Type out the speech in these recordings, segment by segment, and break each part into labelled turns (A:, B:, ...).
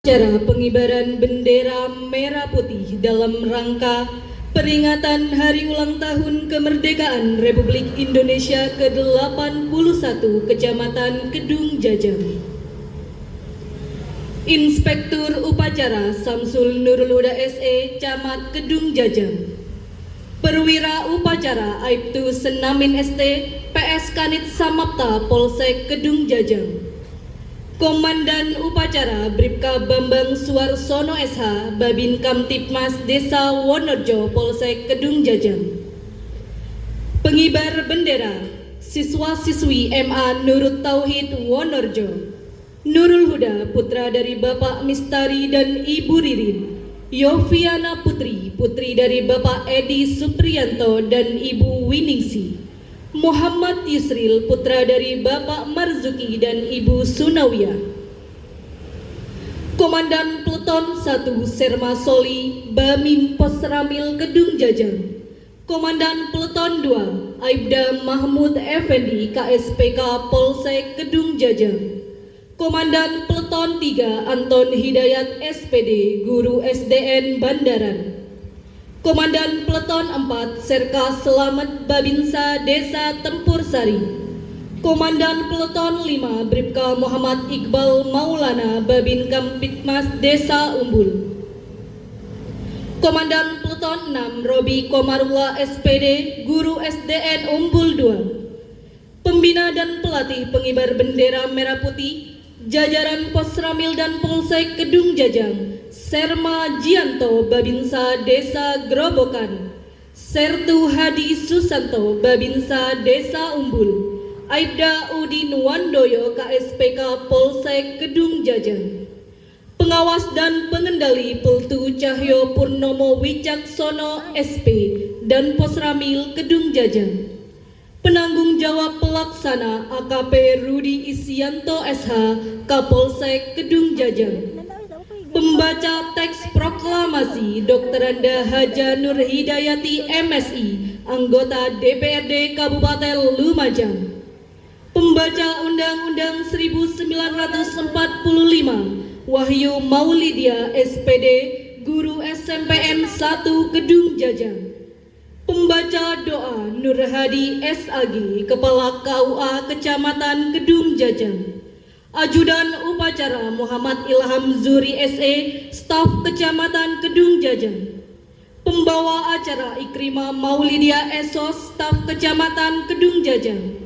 A: Acara pengibaran bendera merah putih dalam rangka peringatan Hari Ulang Tahun Kemerdekaan Republik Indonesia ke-81 Kecamatan Kedung Jajang. Inspektur Upacara Samsul Nurul Huda SE, Camat Kedung Jajang. Perwira Upacara Aibtu Senamin ST, PS Kanit Samapta, Polsek Kedung Jajang. Komandan Upacara Bribka Bambang Suarsono SH, Babin Kamtipmas Desa Wonorejo, Polsek Kedung Jajang. Pengibar bendera siswa-siswi MA Nurut Tauhid Wonorejo. Nurul Huda, putra dari Bapak Mistari dan Ibu Ririn. Yoviana Putri, putri dari Bapak Edi Supriyanto dan Ibu Winingsi. Muhammad Yusril, putra dari Bapak Marzuki dan Ibu Sunawiyah. Komandan Pluton 1 Serma Soli, Bamim Posramil Kedung Jajang. Komandan Pluton 2 Aibda Mahmud Effendi, KSPK Polsek Kedung Jajang. Komandan Pluton 3 Anton Hidayat SPD, Guru SDN Bandaran. Komandan Peleton 4 Serka Selamat Babinsa Desa Tempur Sari. Komandan Peleton 5 Bribka Muhammad Iqbal Maulana, Babin Kamtipmas Desa Umbul. Komandan Peleton 6 Robi Komarullah SPD, Guru SDN Umbul 2. Pembina dan pelatih pengibar bendera merah putih, jajaran Posramil dan Polsek Kedung Jajang. Serma Jianto, Babinsa Desa Grobokan. Sertu Hadi Susanto, Babinsa Desa Umbul. Aibda Udin Wandoyo, KSPK Polsek Kedung Jajang. Pengawas dan pengendali Peltu Cahyo Purnomo Wicaksono SP dan Posramil Kedung Jajang. Penanggung jawab pelaksana AKP Rudi Isyanto SH, Kapolsek Kedung Jajang. Pembaca teks proklamasi Dr. Anda Haja Nur Hidayati MSI, anggota DPRD Kabupaten Lumajang. Pembaca Undang-Undang 1945 Wahyu Maulidia SPD, Guru SMPN 1 Kedung Jajang. Pembaca doa Nur Hadi SAG, Kepala KUA Kecamatan Kedung Jajang. Ajudan Upacara Muhammad Ilham Zuri SE, Staf Kecamatan Kedung Jajang. Pembawa acara Ikrimah Maulidia Esos, Staf Kecamatan Kedung Jajang.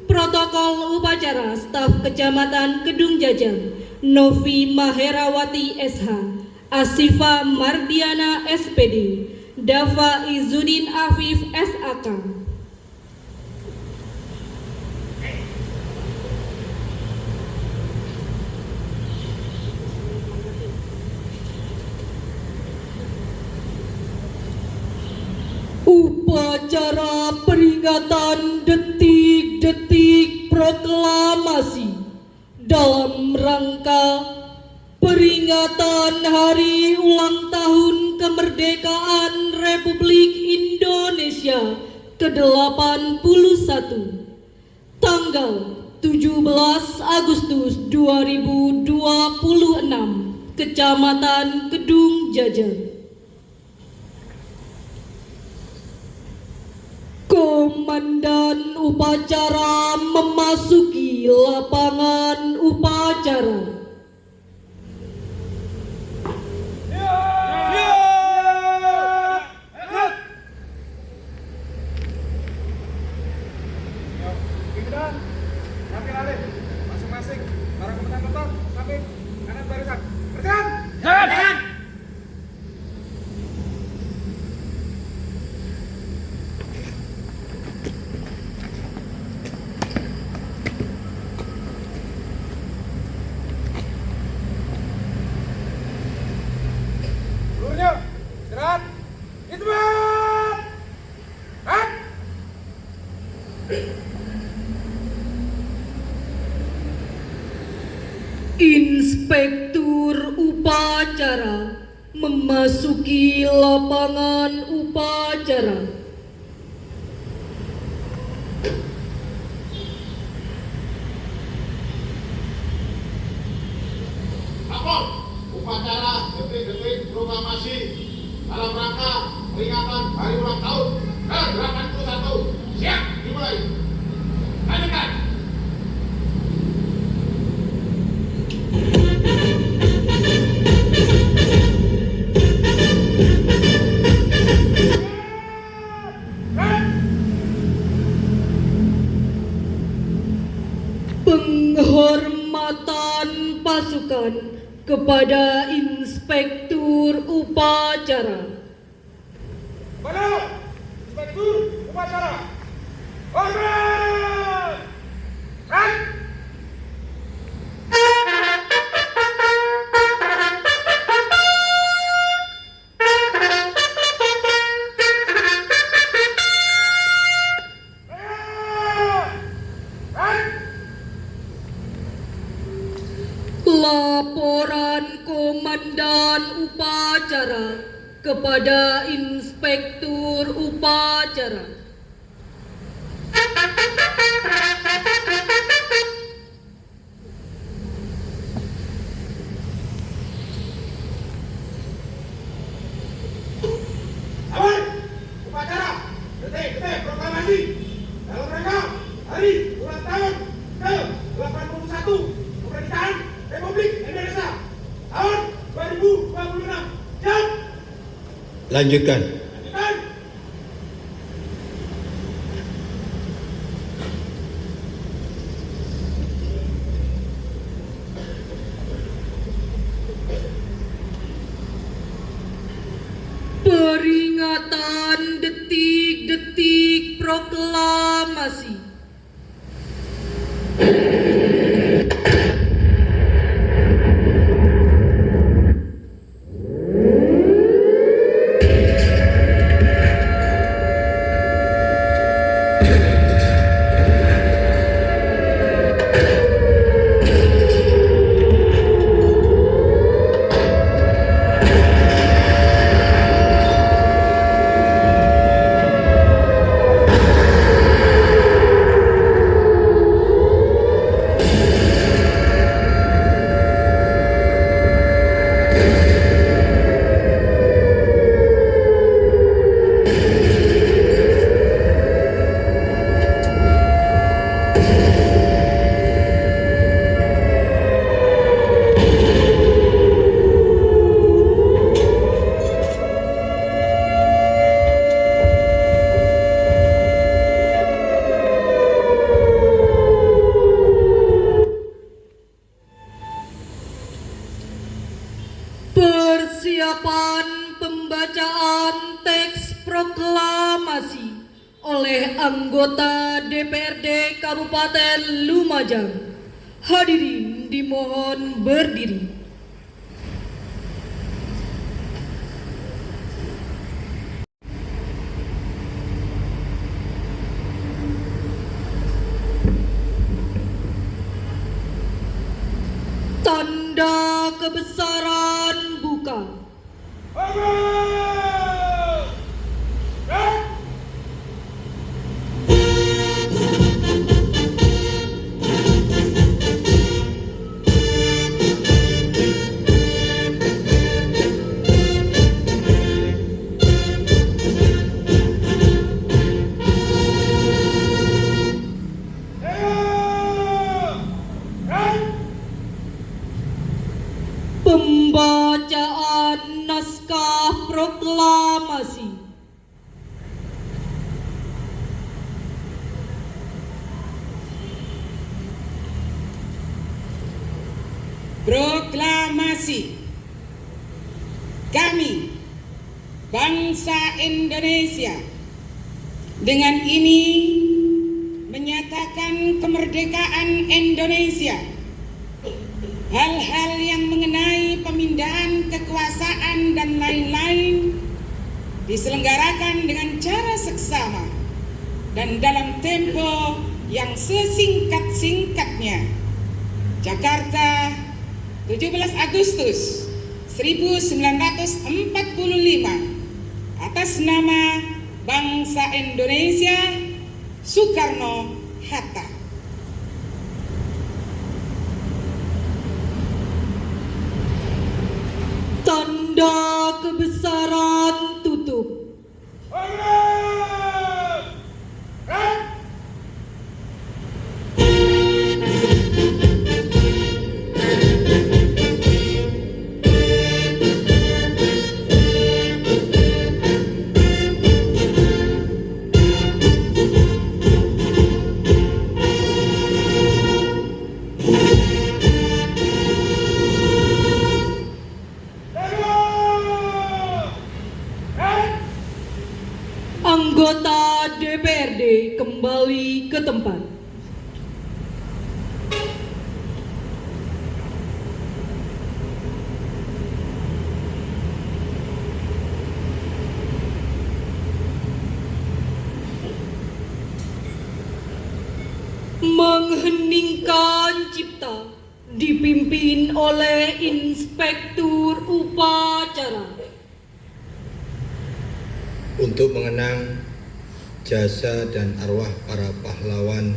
A: Protokol Upacara Staf Kecamatan Kedung Jajang, Novi Maherawati SH, Asifa Mardiana SPD, Dava Izudin Afif SAK. Upacara peringatan detik-detik proklamasi dalam rangka peringatan Hari Ulang Tahun Kemerdekaan Republik Indonesia ke-81 tanggal 17 Agustus 2026, Kecamatan Kedung Jajang. Komandan upacara memasuki lapangan upacara.
B: Masing-masing para komandan Peleton samping kanan barisan. Berjalan. Jalan. Istirahat. Hitmat. Hak.
A: Inspektur Upacara memasuki lapangan upacara.
B: Lapor.
C: upacara detik-detik proklamasi dalam rangka peringatan hari ulang tahun ke-81. Siap, dimulai. Lanjutkan.
A: Penghormatan pasukan kepada Inspektur Upacara.
B: Pada Inspektur Upacara. Hormat! Right!
A: Laporan Komandan Upacara kepada Inspektur Upacara.
B: Awal upacara detik-detik proklamasi dalam rangka hari ulang tahun ke-81 kemerdekaan Republik Indonesia tahun 2026. Siap.
C: Lanjutkan.
B: Lanjutkan.
A: Peringatan detik-detik proklamasi. Persiapan pembacaan teks proklamasi oleh anggota DPRD Kabupaten Lumajang. Hadirin dimohon berdiri. Tanda kebesaran buka.
B: Hormat! Right!
A: Pembacaan naskah proklamasi.
D: Proklamasi. Kami, bangsa Indonesia, dengan ini menyatakan kemerdekaan Indonesia. Hal-hal yang mengenai pemindahan kekuasaan dan lain-lain diselenggarakan dengan cara seksama dan dalam tempo yang sesingkat-singkatnya. Jakarta, 17 Agustus 1945, atas nama bangsa Indonesia, Soekarno-Hatta.
A: Tanda kebesaran tutup. Anggota DPRD kembali ke tempat. Mengheningkan cipta dipimpin oleh Inspektur Upacara.
E: Untuk mengenang jasa dan arwah para pahlawan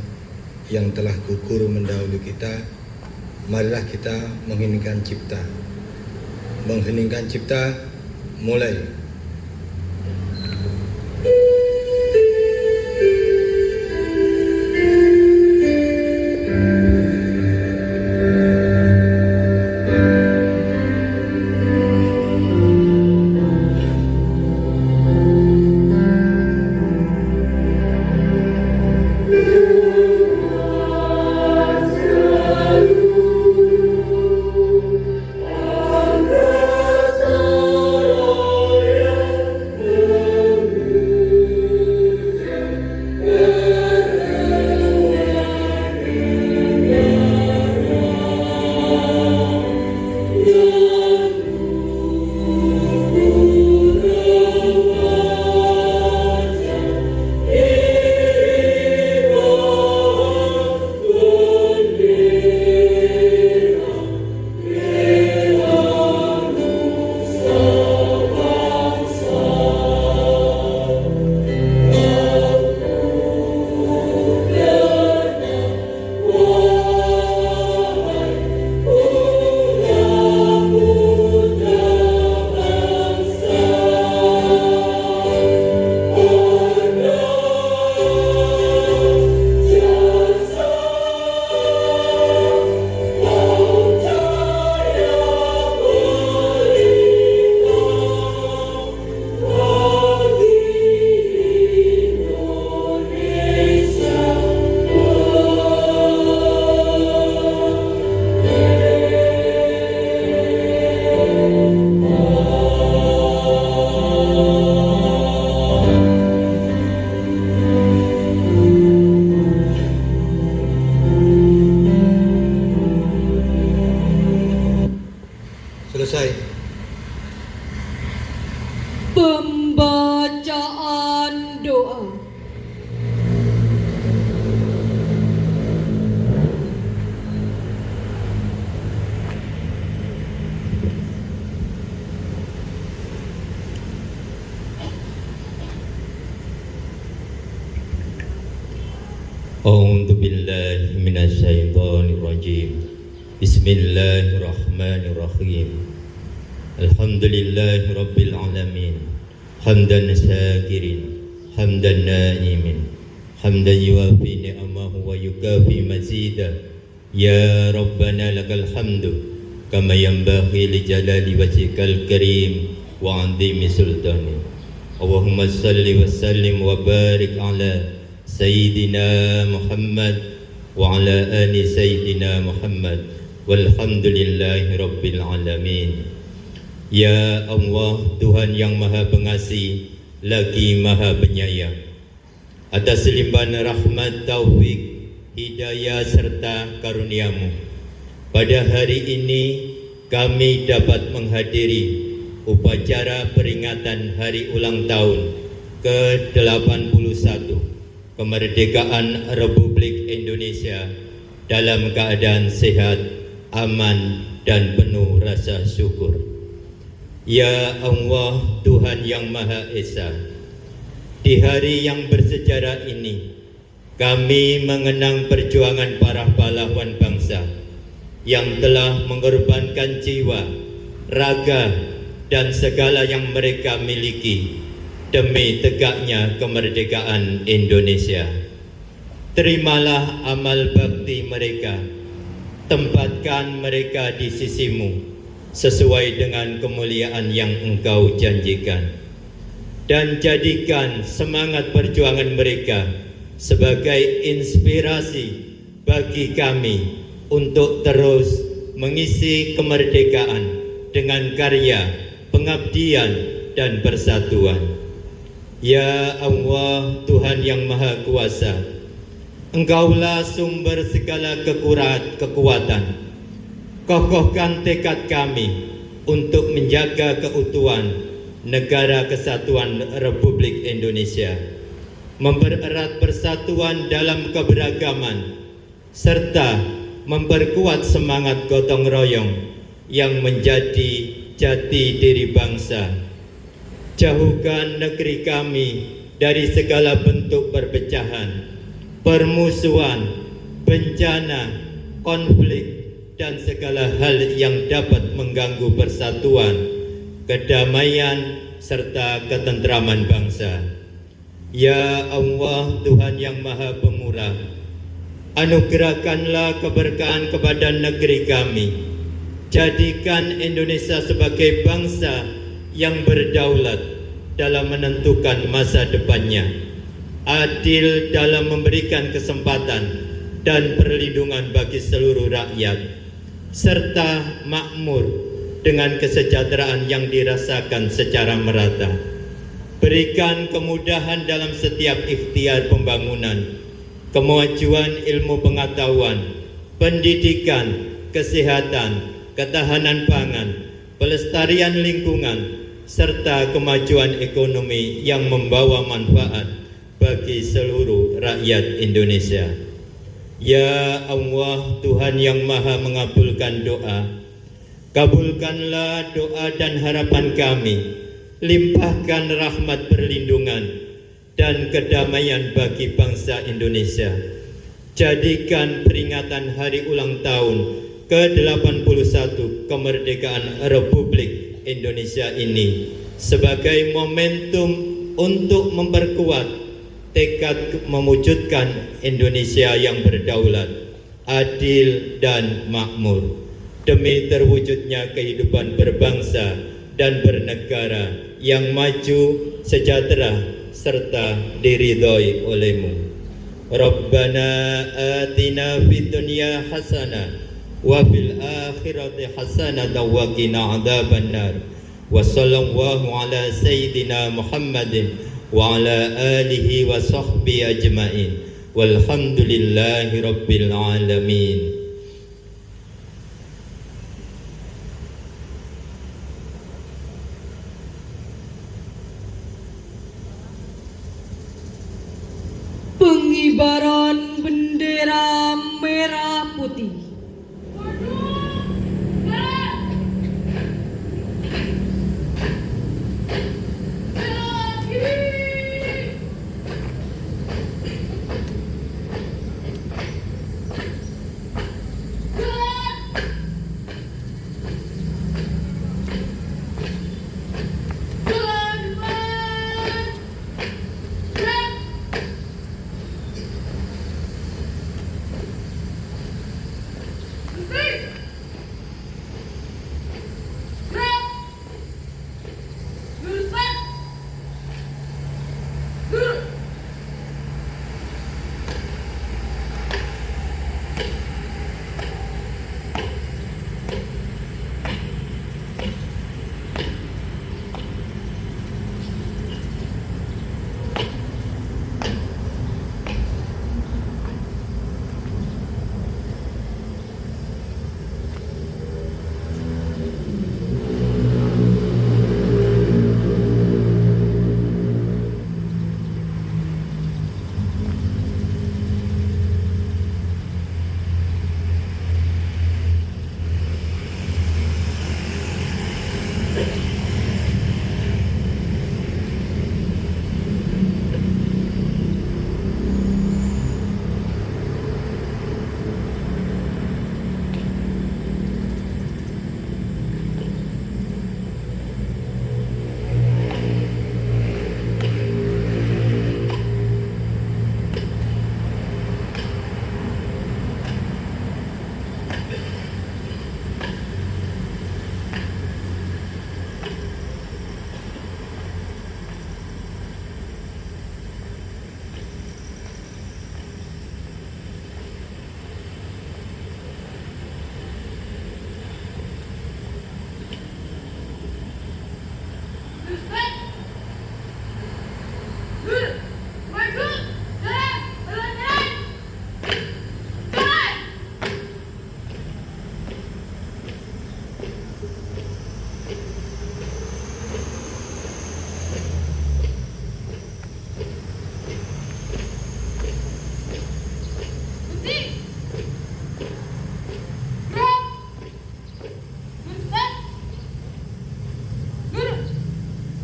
E: yang telah gugur mendahului kita, marilah kita mengheningkan cipta. Mengheningkan cipta, mulai. Selesai.
A: Pembacaan doa.
F: A'udzu billahi minasyaitonir rajim. Bismillahirrahmanirrahim. Alhamdulillahi rabbil alamin. Hamdan syakirin, hamdan na'imin, hamdan yuwafi ni'amahu wa yukafi mazidah. Ya Rabbana lakal hamdu kama yanbaghi li jalali wajhikal karim wa 'azimi sultani. Allahumma salli wa sallim wa barik ala Sayyidina Muhammad wa ala ali Sayyidina Muhammad walhamdulillahi rabbil alamin. Ya Allah, Tuhan yang Maha Pengasih lagi Maha Penyayang, atas limpahan rahmat, taufik, hidayah serta karunia-Mu, pada hari ini kami dapat menghadiri upacara peringatan hari ulang tahun ke-81 kemerdekaan Republik Indonesia dalam keadaan sehat, aman, dan penuh rasa syukur. Ya Allah, Tuhan yang Maha Esa, di hari yang bersejarah ini kami mengenang perjuangan para pahlawan bangsa yang telah mengorbankan jiwa, raga, dan segala yang mereka miliki demi tegaknya kemerdekaan Indonesia. Terimalah amal bakti mereka, tempatkan mereka di sisimu sesuai dengan kemuliaan yang Engkau janjikan, dan jadikan semangat perjuangan mereka sebagai inspirasi bagi kami untuk terus mengisi kemerdekaan dengan karya, pengabdian, dan persatuan. Ya Allah, Tuhan yang Maha Kuasa, Engkaulah sumber segala kekuatan. Kokohkan tekad kami untuk menjaga keutuhan Negara Kesatuan Republik Indonesia, mempererat persatuan dalam keberagaman, serta memperkuat semangat gotong royong yang menjadi jati diri bangsa. Jauhkan negeri kami dari segala bentuk perpecahan, permusuhan, bencana, konflik, dan segala hal yang dapat mengganggu persatuan, kedamaian, serta ketentraman bangsa. Ya Allah, Tuhan yang Maha Pemurah, anugerahkanlah keberkahan kepada negeri kami. Jadikan Indonesia sebagai bangsa yang berdaulat dalam menentukan masa depannya, adil dalam memberikan kesempatan dan perlindungan bagi seluruh rakyat, serta makmur dengan kesejahteraan yang dirasakan secara merata. Berikan kemudahan dalam setiap ikhtiar pembangunan, kemajuan ilmu pengetahuan, pendidikan, kesehatan, ketahanan pangan, pelestarian lingkungan, serta kemajuan ekonomi yang membawa manfaat bagi seluruh rakyat Indonesia. Ya Allah, Tuhan yang Maha mengabulkan doa, kabulkanlah doa dan harapan kami, limpahkan rahmat perlindungan dan kedamaian bagi bangsa Indonesia. Jadikan peringatan hari ulang tahun ke-81 kemerdekaan Republik Indonesia ini sebagai momentum untuk memperkuat tekad mewujudkan Indonesia yang berdaulat, adil, dan makmur demi terwujudnya kehidupan berbangsa dan bernegara yang maju, sejahtera, serta diridhoi oleh-Mu. Rabbana atina fid dunya hasanah wa fil akhirati hasanah wa qina adzabannar. Wa sallallahu ala sayyidina Muhammadin wa ala alihi wa sahbihi ajma'in. Walhamdulillahi rabbil alamin.
A: Pengibaran bendera merah putih.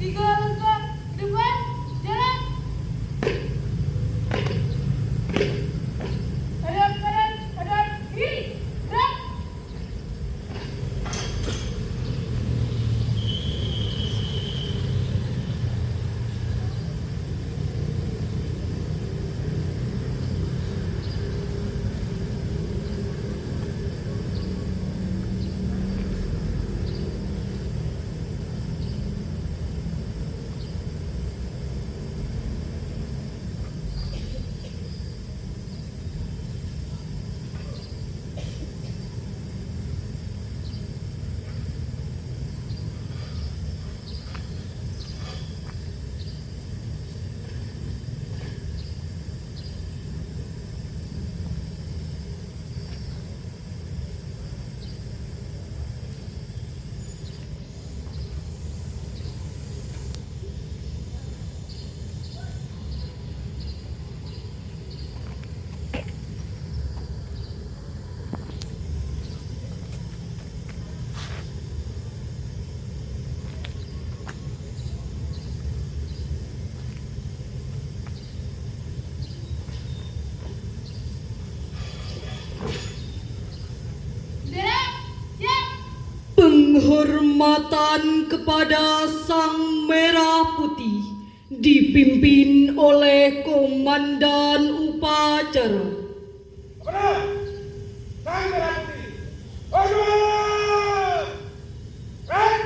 G: 3 langkah depan, jalan. Hadap kanan, hadap kiri, gerak. Bendera, siap.
A: Penghormatan kepada Sang Merah Putih dipimpin oleh Komandan Upacara.
B: Kepada Sang Merah Putih. Berdua. Baik.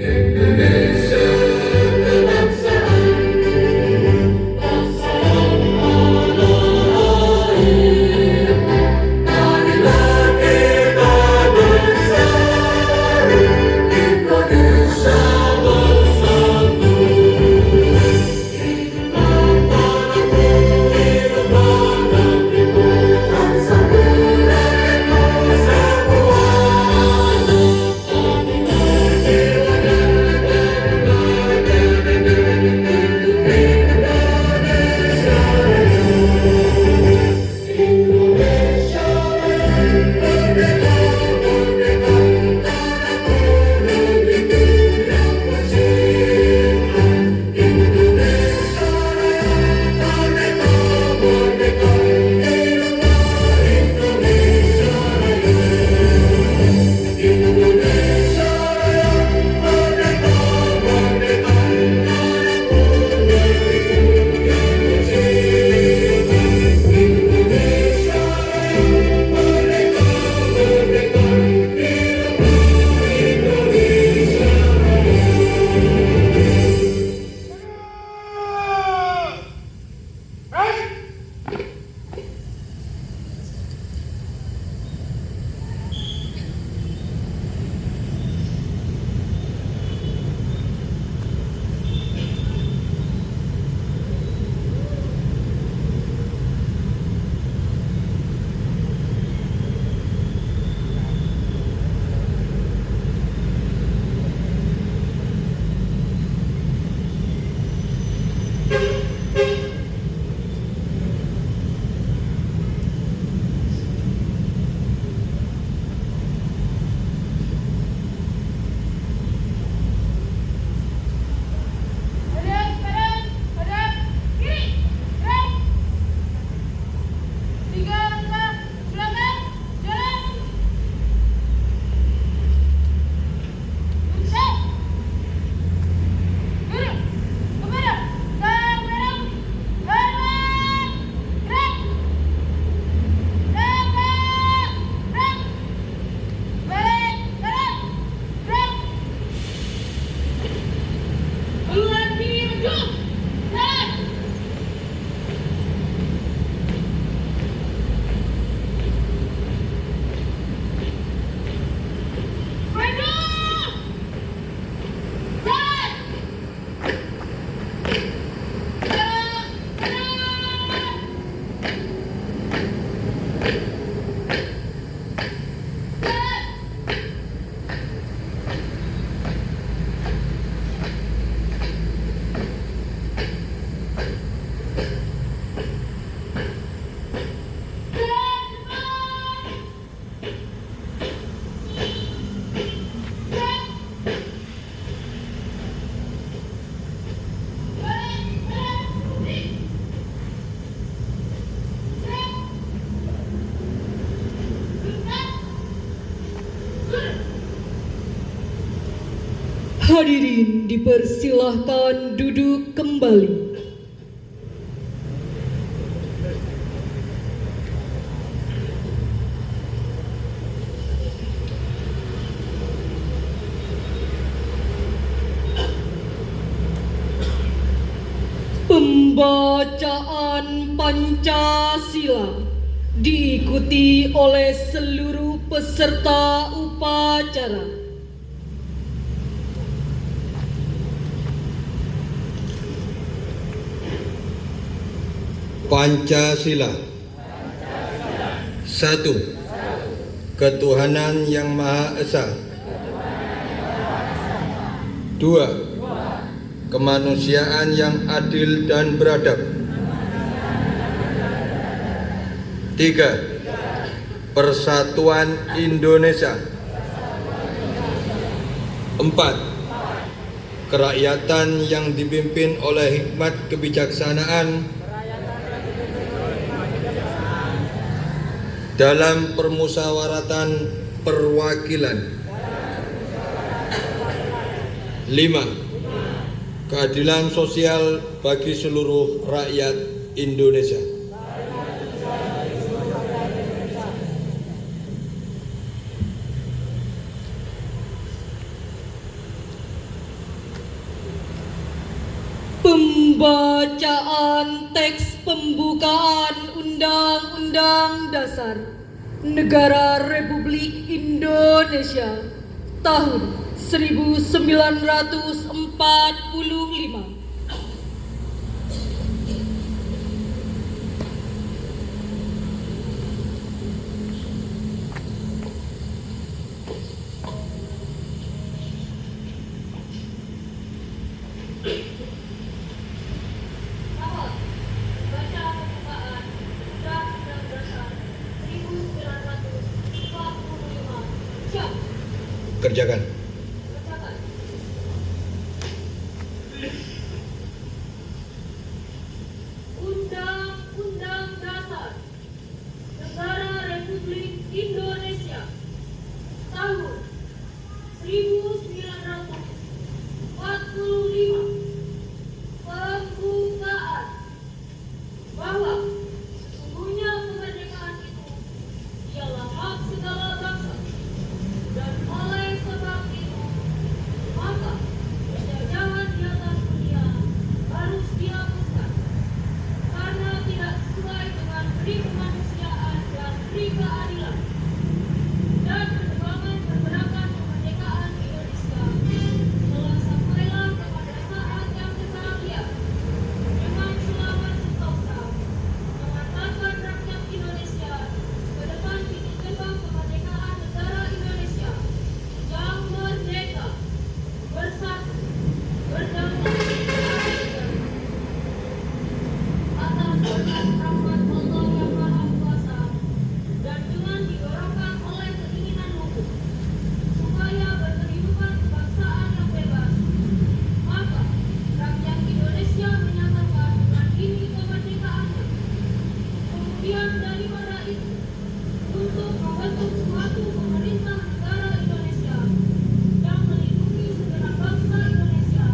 C: Indonesia kebangsaan
A: Hadirin dipersilahkan duduk kembali. Pembacaan Pancasila diikuti oleh seluruh peserta upacara.
E: Pancasila. 1. Ketuhanan Yang Maha Esa. 2. Kemanusiaan yang adil dan beradab. 3. Persatuan Indonesia. 4. Kerakyatan yang dipimpin oleh hikmat kebijaksanaan dalam permusyawaratan perwakilan. 5. Keadilan sosial bagi seluruh rakyat Indonesia.
A: Pembacaan teks pembukaan Undang-Undang Dasar Negara Republik Indonesia tahun 1945.
E: Kerjakan.
G: Undang-Undang Dasar Negara Republik Indonesia tahun 1945. Pembukaan bahwa sesungguhnya kemerdekaan itu ialah hak segala bangsa, dan oleh sebab itu maka penjajahan di atas dunia harus dihapuskan karena tidak sesuai dengan pri kemanusiaan dan pri keadilan, dan perkembangan pergerakan kemerdekaan Indonesia telah sampailah kepada saat yang berbahagia dengan selamat sentosa mengantarkan rakyat Indonesia ke depan pintu gerbang kemerdekaan negara Indonesia yang merdeka, bersatu, berdamai, atas berkat rahmat Allah yang Maha Kuasa, dan dengan didorongkan oleh keinginan hukum supaya berkehidupan kebangsaan yang bebas, maka rakyat Indonesia menyatakan dengan ini kemerdekaannya. Kemudian daripada itu, untuk membentuk suatu pemerintah negara Indonesia yang melindungi segenap bangsa Indonesia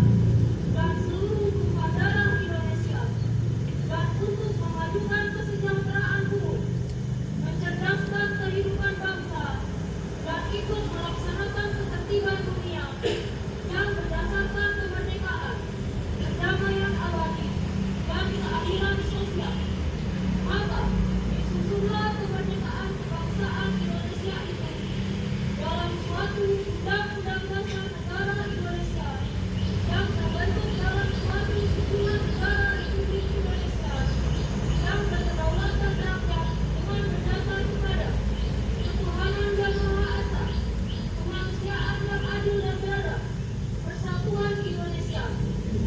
G: dan seluruh tumpah darah Indonesia, dan untuk memajukan kesejahteraan buruh, mencerdaskan kehidupan bangsa, dan ikut melaksanakan ketertiban dunia yang berdasarkan kemerdekaan, perdamaian abadi, dan keadilan sosial. Maka disusunlah kemerdekaan kebangsaan Indonesia itu dalam suatu undang-undang dasar negara Indonesia yang terbentuk dalam suatu susunan negara Republik Indonesia yang berkedaulatan rakyat dengan berdasar kepada ketuhanan yang Maha Esa, kemanusiaan yang adil dan beradab, persatuan Indonesia,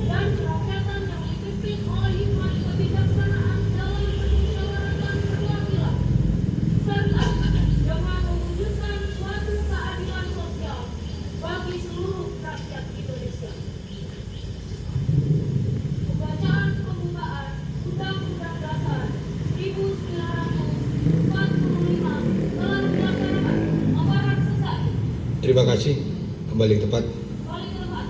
G: dan kerakyatan yang dipimpin oleh hikmat kebijaksanaan dalam permusyawaratan perwakilan, serta dengan mewujudkan suatu keadilan sosial bagi seluruh rakyat Indonesia. Pembacaan pembukaan Undang-Undang Dasar 1945 telah dilaksanakan. Amaran selesai.
E: Terima kasih. Kembali ke tempat.
G: Kembali ke tempat.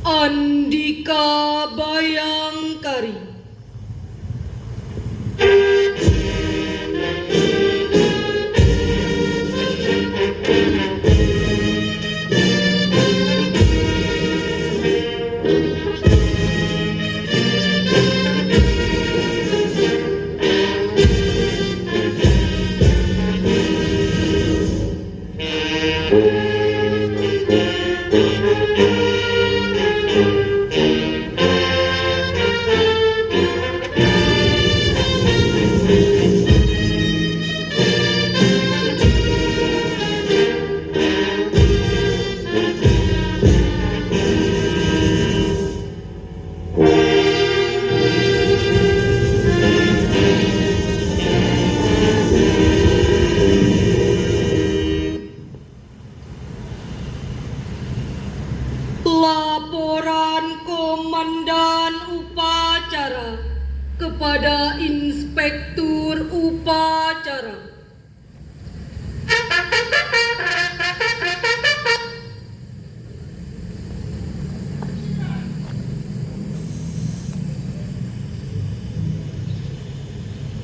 A: Andika Bayangkari. Laporan Komandan Upacara kepada Inspektur Upacara.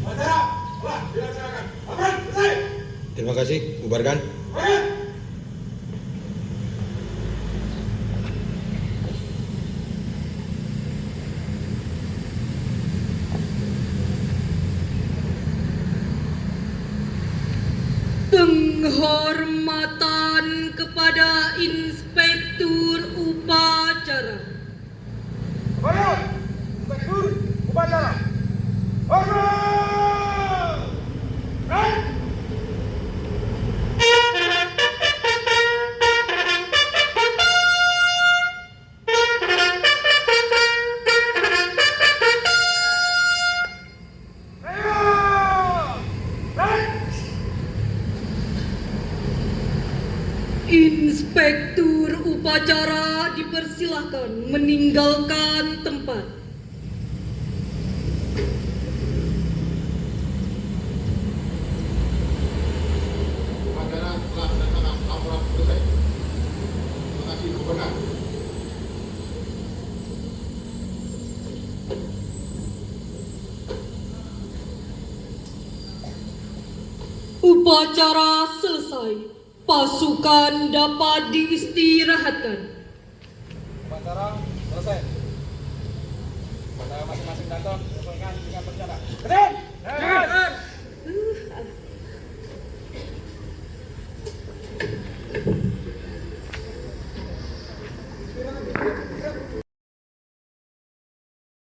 B: Upacara telah dilaksanakan. Laporan selesai.
C: Terima kasih. Bubarkan.
B: Oke.
A: Penghormatan kepada Inspektur Upacara.
B: Baik, Inspektur Upacara. Hormat! Baik.
A: Inspektur Upacara dipersilahkan meninggalkan tempat.
C: Upacara telah dilaksanakan. Laporan selesai. Terima kasih, Komandan.
A: Upacara selesai. Pasukan dapat diistirahatkan.
B: Upacara selesai. Pada masing-masing kantor sesuaikan dengan rencana. Kemudian,